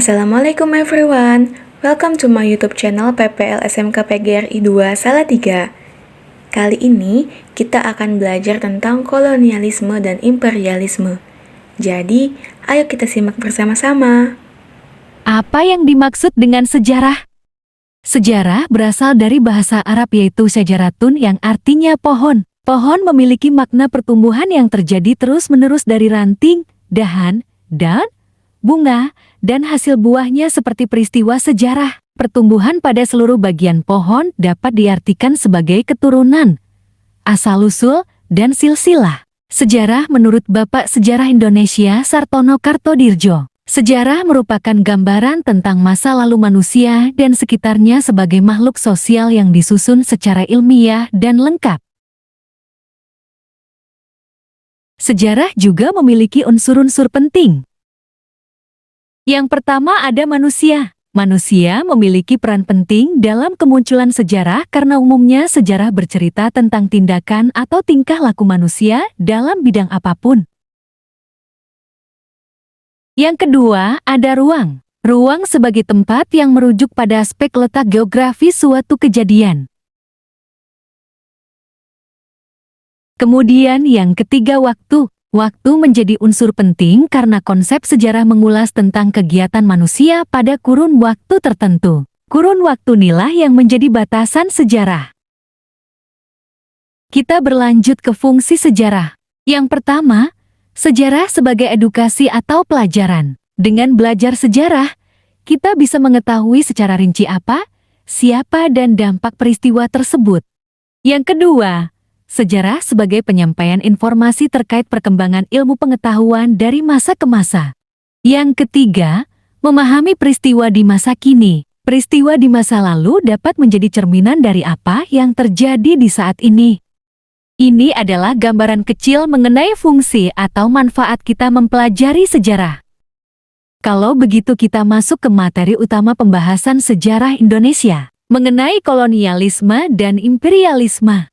Assalamualaikum everyone, welcome to my YouTube channel PPL SMK PGRI 2 Salatiga. Kali ini kita akan belajar tentang kolonialisme dan imperialisme. Jadi, ayo kita simak bersama-sama. Apa yang dimaksud dengan sejarah? Sejarah berasal dari bahasa Arab yaitu syajaratun yang artinya pohon. Pohon memiliki makna pertumbuhan yang terjadi terus-menerus dari ranting, dahan, daun, bunga, dan hasil buahnya seperti peristiwa sejarah. Pertumbuhan pada seluruh bagian pohon dapat diartikan sebagai keturunan, asal-usul, dan silsilah. Sejarah menurut Bapak Sejarah Indonesia Sartono Kartodirjo. Sejarah merupakan gambaran tentang masa lalu manusia dan sekitarnya sebagai makhluk sosial yang disusun secara ilmiah dan lengkap. Sejarah juga memiliki unsur-unsur penting. Yang pertama ada manusia. Manusia memiliki peran penting dalam kemunculan sejarah karena umumnya sejarah bercerita tentang tindakan atau tingkah laku manusia dalam bidang apapun. Yang kedua, ada ruang. Ruang sebagai tempat yang merujuk pada aspek letak geografis suatu kejadian. Kemudian yang ketiga, waktu. Waktu menjadi unsur penting karena konsep sejarah mengulas tentang kegiatan manusia pada kurun waktu tertentu. Kurun waktu inilah yang menjadi batasan sejarah. Kita berlanjut ke fungsi sejarah. Yang pertama, sejarah sebagai edukasi atau pelajaran. Dengan belajar sejarah, kita bisa mengetahui secara rinci apa, siapa, dan dampak peristiwa tersebut. Yang kedua, sejarah sebagai penyampaian informasi terkait perkembangan ilmu pengetahuan dari masa ke masa. Yang ketiga, memahami peristiwa di masa kini. Peristiwa di masa lalu dapat menjadi cerminan dari apa yang terjadi di saat ini. Ini adalah gambaran kecil mengenai fungsi atau manfaat kita mempelajari sejarah. Kalau begitu kita masuk ke materi utama pembahasan sejarah Indonesia, mengenai kolonialisme dan imperialisme.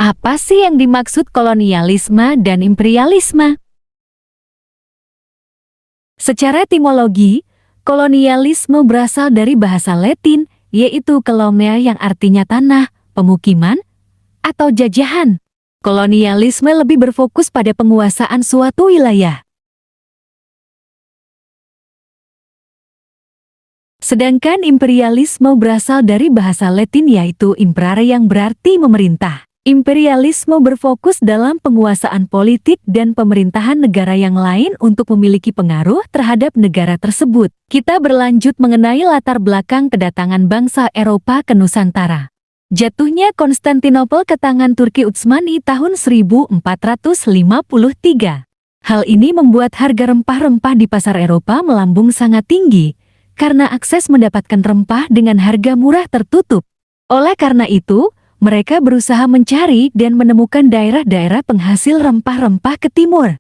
Apa sih yang dimaksud kolonialisme dan imperialisme? Secara etimologi, kolonialisme berasal dari bahasa Latin, yaitu colonia yang artinya tanah, pemukiman, atau jajahan. Kolonialisme lebih berfokus pada penguasaan suatu wilayah. Sedangkan imperialisme berasal dari bahasa Latin yaitu imperare yang berarti memerintah. Imperialisme berfokus dalam penguasaan politik dan pemerintahan negara yang lain untuk memiliki pengaruh terhadap negara tersebut. Kita berlanjut mengenai latar belakang kedatangan bangsa Eropa ke Nusantara. Jatuhnya Konstantinopel ke tangan Turki Utsmani tahun 1453. Hal ini membuat harga rempah-rempah di pasar Eropa melambung sangat tinggi, karena akses mendapatkan rempah dengan harga murah tertutup. Oleh karena itu, mereka berusaha mencari dan menemukan daerah-daerah penghasil rempah-rempah ke timur.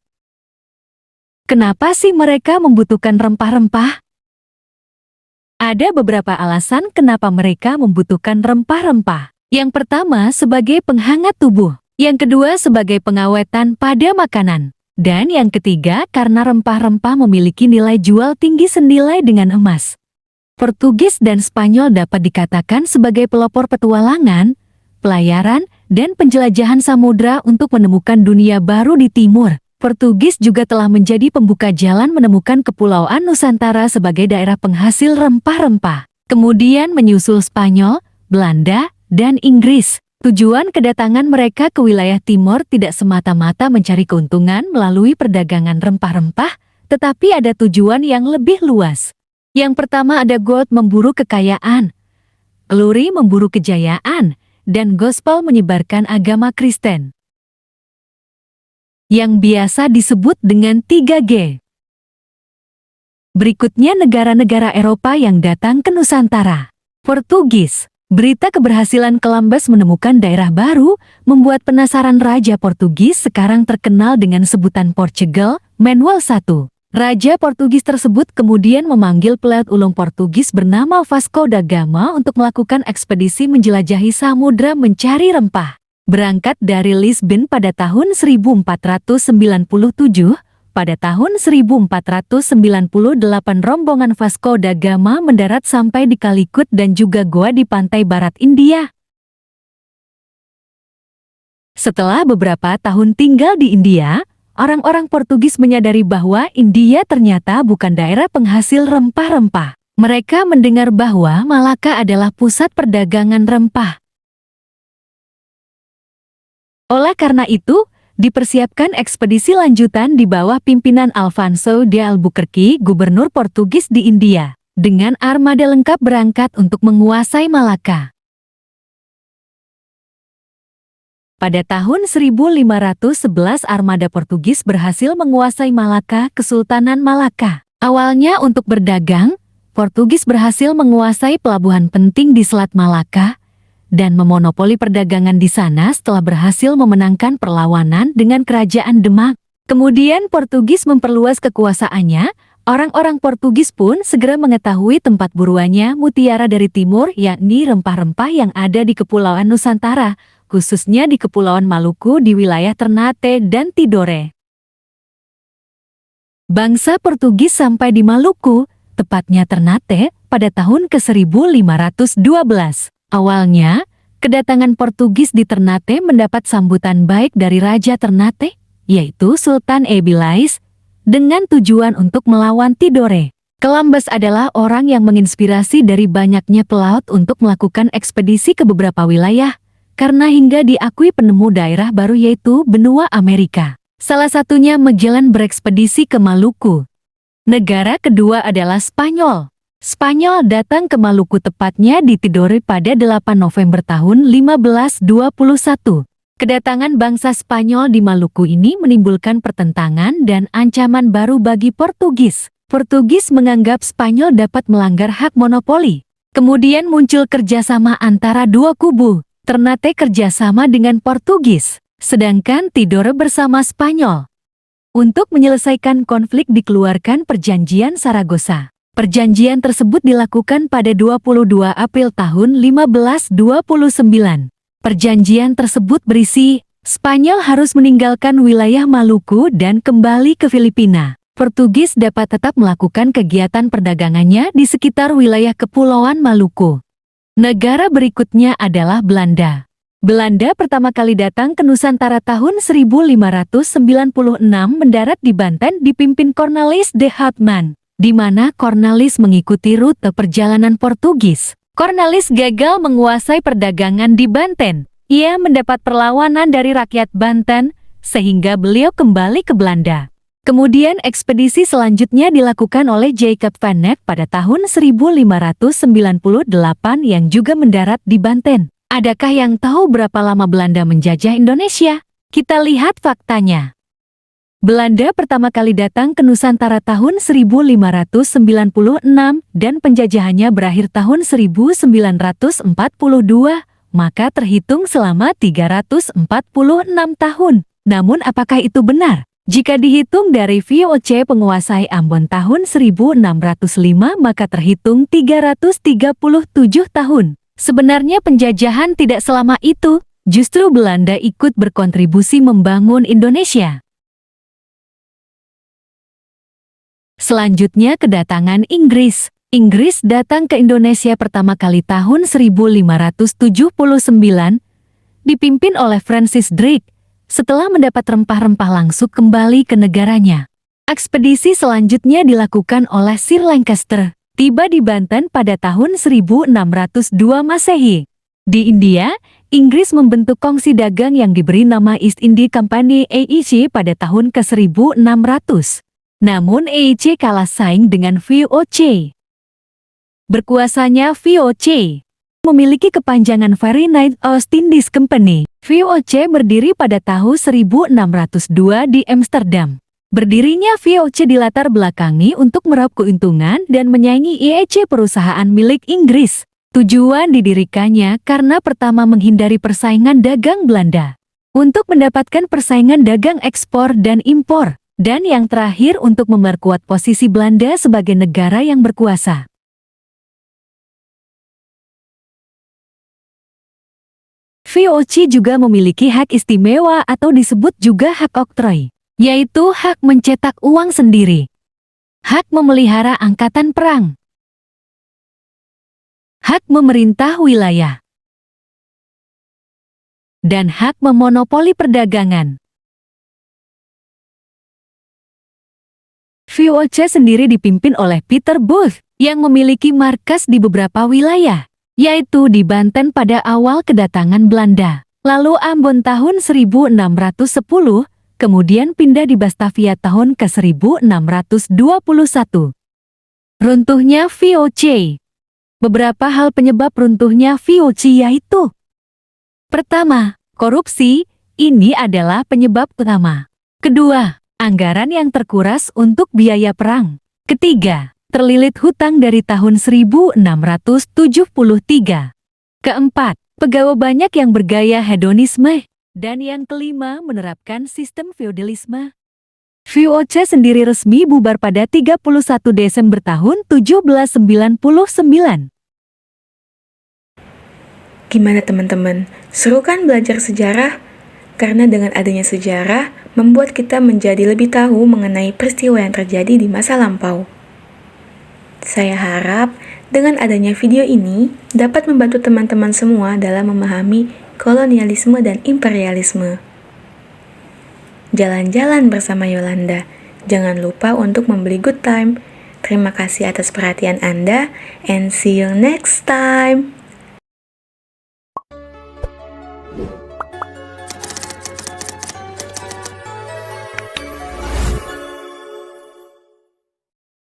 Kenapa sih mereka membutuhkan rempah-rempah? Ada beberapa alasan kenapa mereka membutuhkan rempah-rempah. Yang pertama sebagai penghangat tubuh. Yang kedua sebagai pengawetan pada makanan. Dan yang ketiga karena rempah-rempah memiliki nilai jual tinggi senilai dengan emas. Portugis dan Spanyol dapat dikatakan sebagai pelopor petualangan, pelayaran, dan penjelajahan samudra untuk menemukan dunia baru di timur. Portugis juga telah menjadi pembuka jalan menemukan Kepulauan Nusantara sebagai daerah penghasil rempah-rempah. Kemudian menyusul Spanyol, Belanda, dan Inggris. Tujuan kedatangan mereka ke wilayah timur tidak semata-mata mencari keuntungan melalui perdagangan rempah-rempah, tetapi ada tujuan yang lebih luas. Yang pertama ada gold memburu kekayaan, glory memburu kejayaan, dan gospel menyebarkan agama Kristen. Yang biasa disebut dengan 3G. Berikutnya negara-negara Eropa yang datang ke Nusantara. Portugis. Berita keberhasilan Columbus menemukan daerah baru, membuat penasaran Raja Portugis sekarang terkenal dengan sebutan Portugal, Manuel I. Raja Portugis tersebut kemudian memanggil pelaut ulung Portugis bernama Vasco da Gama untuk melakukan ekspedisi menjelajahi samudra mencari rempah. Berangkat dari Lisbon pada tahun 1497, pada tahun 1498 rombongan Vasco da Gama mendarat sampai di Calicut dan juga Goa di pantai barat India. Setelah beberapa tahun tinggal di India, orang-orang Portugis menyadari bahwa India ternyata bukan daerah penghasil rempah-rempah. Mereka mendengar bahwa Malaka adalah pusat perdagangan rempah. Oleh karena itu, dipersiapkan ekspedisi lanjutan di bawah pimpinan Alfonso de Albuquerque, gubernur Portugis di India, dengan armada lengkap berangkat untuk menguasai Malaka. Pada tahun 1511 armada Portugis berhasil menguasai Malaka, Kesultanan Malaka. Awalnya untuk berdagang, Portugis berhasil menguasai pelabuhan penting di Selat Malaka dan memonopoli perdagangan di sana setelah berhasil memenangkan perlawanan dengan Kerajaan Demak. Kemudian Portugis memperluas kekuasaannya, orang-orang Portugis pun segera mengetahui tempat buruannya mutiara dari timur, yakni rempah-rempah yang ada di Kepulauan Nusantara, khususnya di Kepulauan Maluku di wilayah Ternate dan Tidore. Bangsa Portugis sampai di Maluku, tepatnya Ternate, pada tahun ke-1512. Awalnya, kedatangan Portugis di Ternate mendapat sambutan baik dari Raja Ternate, yaitu Sultan Ebilais, dengan tujuan untuk melawan Tidore. Columbus adalah orang yang menginspirasi dari banyaknya pelaut untuk melakukan ekspedisi ke beberapa wilayah, karena hingga diakui penemu daerah baru yaitu benua Amerika. Salah satunya Magellan berekspedisi ke Maluku. Negara kedua adalah Spanyol. Spanyol datang ke Maluku tepatnya di Tidore pada 8 November tahun 1521. Kedatangan bangsa Spanyol di Maluku ini menimbulkan pertentangan dan ancaman baru bagi Portugis. Portugis menganggap Spanyol dapat melanggar hak monopoli. Kemudian muncul kerjasama antara dua kubu. Ternate kerjasama dengan Portugis, sedangkan Tidore bersama Spanyol. Untuk menyelesaikan konflik dikeluarkan Perjanjian Saragossa. Perjanjian tersebut dilakukan pada 22 April tahun 1529. Perjanjian tersebut berisi, Spanyol harus meninggalkan wilayah Maluku dan kembali ke Filipina. Portugis dapat tetap melakukan kegiatan perdagangannya di sekitar wilayah Kepulauan Maluku. Negara berikutnya adalah Belanda. Belanda pertama kali datang ke Nusantara tahun 1596 mendarat di Banten dipimpin Cornelis de Houtman, di mana Cornelis mengikuti rute perjalanan Portugis. Cornelis gagal menguasai perdagangan di Banten. Ia mendapat perlawanan dari rakyat Banten, sehingga beliau kembali ke Belanda. Kemudian ekspedisi selanjutnya dilakukan oleh Jacob van Neef pada tahun 1598 yang juga mendarat di Banten. Adakah yang tahu berapa lama Belanda menjajah Indonesia? Kita lihat faktanya. Belanda pertama kali datang ke Nusantara tahun 1596 dan penjajahannya berakhir tahun 1942, maka terhitung selama 346 tahun. Namun apakah itu benar? Jika dihitung dari VOC penguasai Ambon tahun 1605 maka terhitung 337 tahun. Sebenarnya penjajahan tidak selama itu, justru Belanda ikut berkontribusi membangun Indonesia. Selanjutnya kedatangan Inggris. Inggris datang ke Indonesia pertama kali tahun 1579, dipimpin oleh Francis Drake. Setelah mendapat rempah-rempah langsung kembali ke negaranya. Ekspedisi selanjutnya dilakukan oleh Sir Lancaster, tiba di Banten pada tahun 1602 Masehi. Di India, Inggris membentuk kongsi dagang yang diberi nama East India Company (EIC) pada tahun ke-1600. Namun EIC kalah saing dengan VOC. Berkuasanya VOC memiliki kepanjangan Very Night East Indies Company. VOC berdiri pada tahun 1602 di Amsterdam. Berdirinya VOC dilatar belakangi untuk meraup keuntungan dan menyaingi EIC, perusahaan milik Inggris. Tujuan didirikannya karena pertama menghindari persaingan dagang Belanda, untuk mendapatkan persaingan dagang ekspor dan impor, dan yang terakhir untuk memperkuat posisi Belanda sebagai negara yang berkuasa. VOC juga memiliki hak istimewa atau disebut juga hak oktroy. yaitu hak mencetak uang sendiri, hak memelihara angkatan perang, hak memerintah wilayah, dan hak memonopoli perdagangan. VOC sendiri dipimpin oleh Peter Booth yang memiliki markas di beberapa wilayah, yaitu di Banten pada awal kedatangan Belanda, lalu Ambon tahun 1610, kemudian pindah di Batavia tahun ke-1621. Runtuhnya VOC. Beberapa hal penyebab runtuhnya VOC yaitu: pertama, korupsi. Ini adalah penyebab utama. Kedua, anggaran yang terkuras untuk biaya perang. Ketiga, terlilit hutang dari tahun 1673. Keempat, pegawai banyak yang bergaya hedonisme. Dan yang kelima, menerapkan sistem feodalisme. VOC sendiri resmi bubar pada 31 Desember tahun 1799. Gimana teman-teman? Seru kan belajar sejarah? Karena dengan adanya sejarah, membuat kita menjadi lebih tahu mengenai peristiwa yang terjadi di masa lampau. Saya harap dengan adanya video ini dapat membantu teman-teman semua dalam memahami kolonialisme dan imperialisme. Jalan-jalan bersama Yolanda. Jangan lupa untuk membeli Good Time. Terima kasih atas perhatian Anda, and see you next time.